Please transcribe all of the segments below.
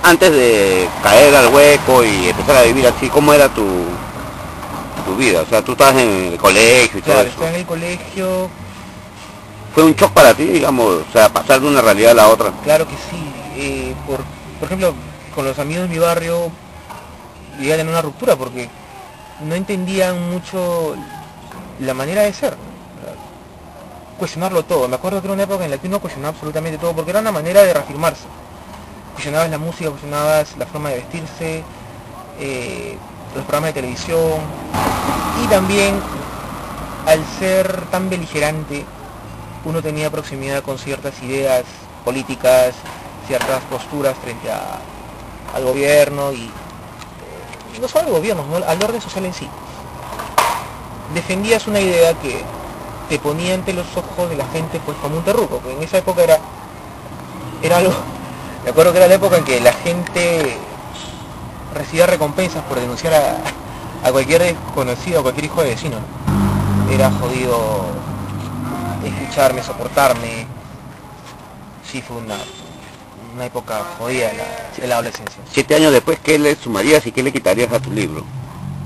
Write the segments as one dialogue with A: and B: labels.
A: Antes de caer al hueco y empezar a vivir así, ¿cómo era tu vida? O sea, tú estabas en el colegio y todo
B: Claro,
A: eso.
B: estaba en el colegio.
A: ¿Fue un shock para ti, digamos, o sea, pasar de una realidad a la otra?
B: Claro que sí. Por ejemplo, con los amigos de mi barrio llegué a tener una ruptura porque no entendían mucho la manera de ser. Cuestionarlo todo. Me acuerdo que era una época en la que uno cuestionaba absolutamente todo porque era una manera de reafirmarse. Cuestionabas la música, cuestionabas la forma de vestirse, los programas de televisión, y también al ser tan beligerante uno tenía proximidad con ciertas ideas políticas, ciertas posturas frente al gobierno y no solo al gobierno, ¿no? Al orden social en sí. Defendías una idea que te ponía ante los ojos de la gente pues como un terruco, porque en esa época era algo, me acuerdo que era la época en que la gente recibía recompensas por denunciar a cualquier desconocido, a cualquier hijo de vecino, ¿no? Era jodido escucharme, soportarme. Sí, fue una época jodida de la adolescencia.
A: 7 años después, ¿qué le sumarías y qué le quitarías a tu libro?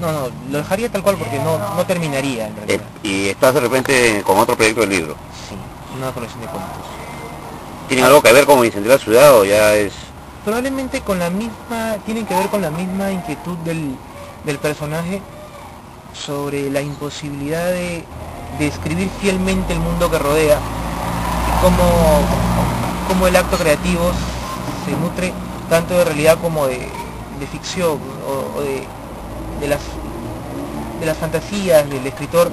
B: No, lo dejaría tal cual porque no terminaría en realidad.
A: Y estás de repente con otro proyecto de libro.
B: Sí, una colección de cuentos.
A: ¿Tienen algo que ver con incendiar la ciudad o ya es...?
B: Probablemente tienen que ver con la misma inquietud del personaje sobre la imposibilidad de describir fielmente el mundo que rodea y cómo el acto creativo se nutre tanto de realidad como de ficción o de las fantasías del escritor,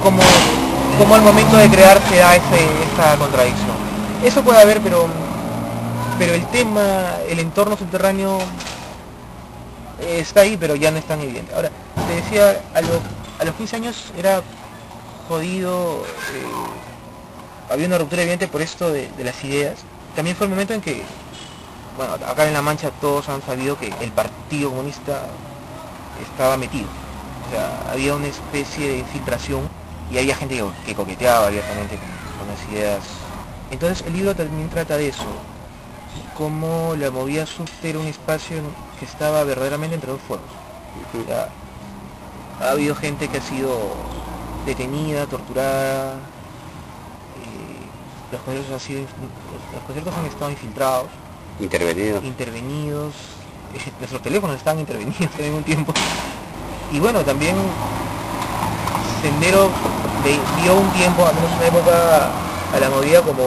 B: como al momento de crear se da esta contradicción. Eso puede haber, pero el tema, el entorno subterráneo está ahí, pero ya no es tan evidente. Ahora, te decía, a los 15 años era jodido, había una ruptura evidente por esto de las ideas. También fue el momento en que, bueno, acá en La Mancha todos han sabido que el Partido Comunista estaba metido. O sea, había una especie de infiltración y había gente que coqueteaba abiertamente con las ideas. Entonces el libro también trata de eso, cómo la movida subte era un espacio que estaba verdaderamente entre dos fuegos. O sea, ha habido gente que ha sido detenida, torturada, los conciertos han estado infiltrados, intervenidos, nuestros teléfonos estaban intervenidos en un tiempo. Y bueno, también Sendero dio un tiempo, al menos una época, a la movida como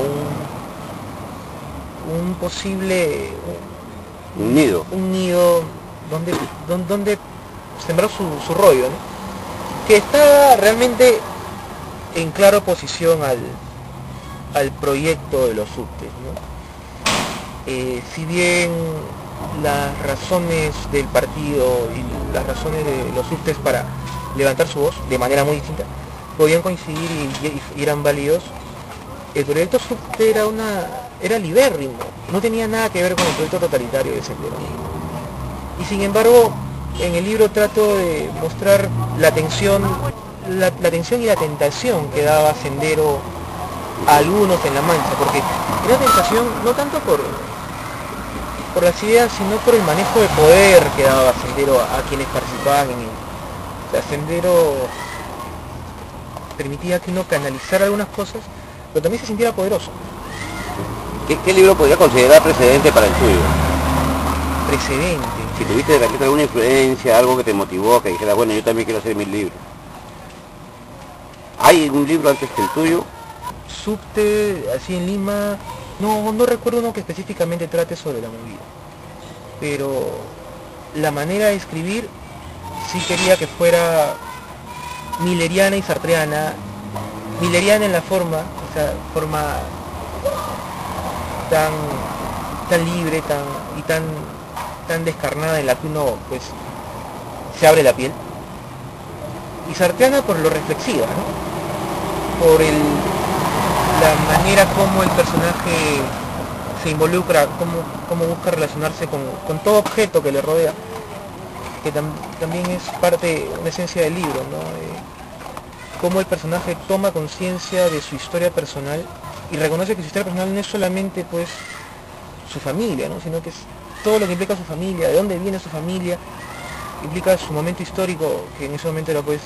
B: un posible
A: Un nido
B: donde sembrar su rollo, ¿no? Que está realmente en clara oposición al proyecto de los subtes, ¿no? Si bien las razones del partido y las razones de los subtes para levantar su voz de manera muy distinta podían coincidir y eran válidos, el proyecto subte era libérrimo, no tenía nada que ver con el proyecto totalitario de Sendero. Y sin embargo, en el libro trato de mostrar la tensión y la tentación que daba Sendero a algunos en La Mancha, porque era tentación no tanto por las ideas, sino por el manejo de poder que daba Sendero a quienes participaban en él. O sea, Sendero permitía que uno canalizara algunas cosas, pero también se sintiera poderoso.
A: ¿Qué libro podría considerar precedente para el tuyo?
B: Precedente.
A: Si tuviste de repente alguna influencia, algo que te motivó, que dijeras, bueno, yo también quiero hacer mis libros. ¿Hay un libro antes que el tuyo?
B: Subte, así en Lima, no recuerdo uno que específicamente trate sobre la movida. Pero la manera de escribir sí quería que fuera milleriana y sartreana. Milleriana en la forma, o sea, forma tan libre, tan descarnada, en la que uno pues se abre la piel, y sartreana por lo reflexiva, ¿no? Por la manera como el personaje se involucra, cómo busca relacionarse con todo objeto que le rodea, que también es parte, una esencia del libro, ¿no? Cómo el personaje toma conciencia de su historia personal y reconoce que su historia personal no es solamente pues su familia, ¿no? Sino que es todo lo que implica su familia, de dónde viene su familia, implica su momento histórico, que en ese momento era pues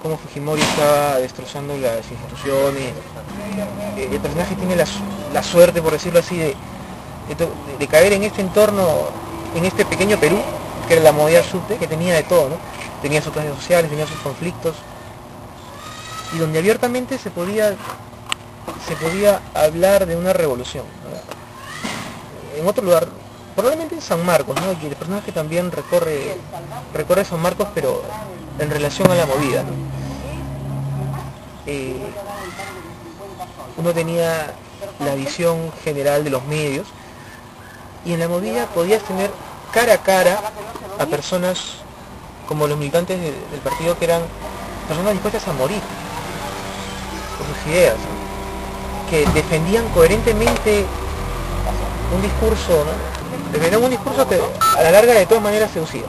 B: cómo Fujimori estaba destrozando las instituciones. El personaje tiene la suerte, por decirlo así, de caer en este entorno, en este pequeño Perú, que era la movida subte, que tenía de todo, ¿no? Tenía sus clases sociales, tenía sus conflictos, y donde abiertamente se podía hablar de una revolución, ¿no? En otro lugar, probablemente en San Marcos, ¿no? Y el personaje también recorre San Marcos, pero en relación a la movida, ¿no? Uno tenía la visión general de los medios, y en la movida podías tener cara a cara a personas como los militantes del partido, que eran personas dispuestas a morir por sus ideas, ¿no? Que defendían coherentemente un discurso, ¿no? Defendían un discurso que a la larga de todas maneras seducía.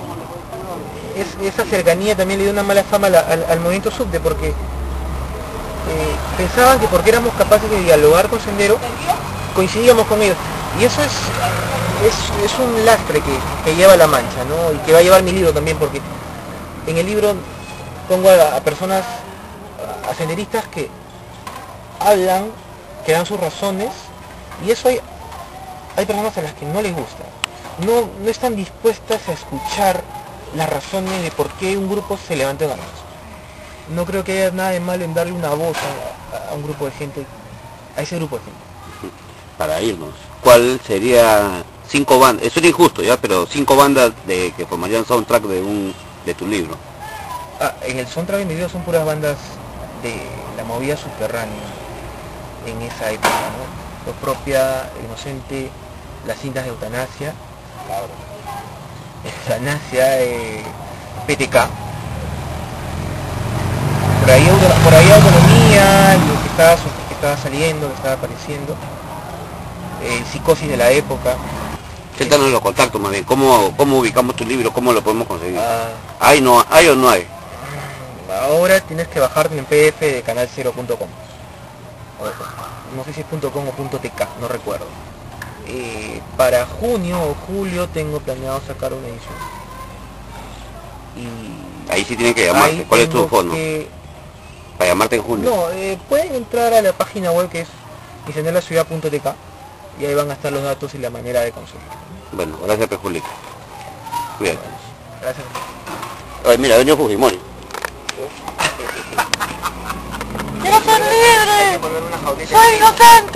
B: Esa cercanía también le dio una mala fama al movimiento subte, porque pensaban que porque éramos capaces de dialogar con Sendero, coincidíamos con ellos. Y eso es un lastre que lleva La Mancha, ¿no? Y que va a llevar mi libro también, porque en el libro pongo a personas, a senderistas que hablan, que dan sus razones, y eso hay personas a las que no les gusta. No están dispuestas a escuchar las razones de por qué un grupo se levanta en armas. No creo que haya nada de malo en darle una voz a un grupo de gente, a ese grupo de gente.
A: Para irnos, ¿cuál sería 5 bandas? Eso es injusto, ya, pero 5 bandas que formarían soundtrack de tu libro?
B: En el soundtrack de mi libro son puras bandas de la movida subterránea en esa época, ¿no? Lo Propia, Inocente, las cintas de Eutanasia, PTK, por ahí Autonomía, lo que estaba saliendo, que estaba apareciendo, Psicosis de la época.
A: Cuéntanos los contactos más bien, ¿cómo ubicamos tu libro? ¿Cómo lo podemos conseguir? ¿Hay o no hay?
B: Ahora tienes que bajarte en PDF de canal0.com. No sé si es .com o .tk, no recuerdo. Para junio o julio tengo planeado sacar una edición. Y
A: ahí sí tienen que llamarte. ¿Cuál es tu fono? Para llamarte en junio.
B: No, pueden entrar a la página web, que es diseñarlaciudad.tk, y ahí van a estar los datos y la manera de conseguir.
A: Bueno, gracias, Pejulito. Cuídate.
B: Gracias.
A: Ay, mira, venido Fujimori.
C: ¡Quiero ser libre! ¡Soy inocente!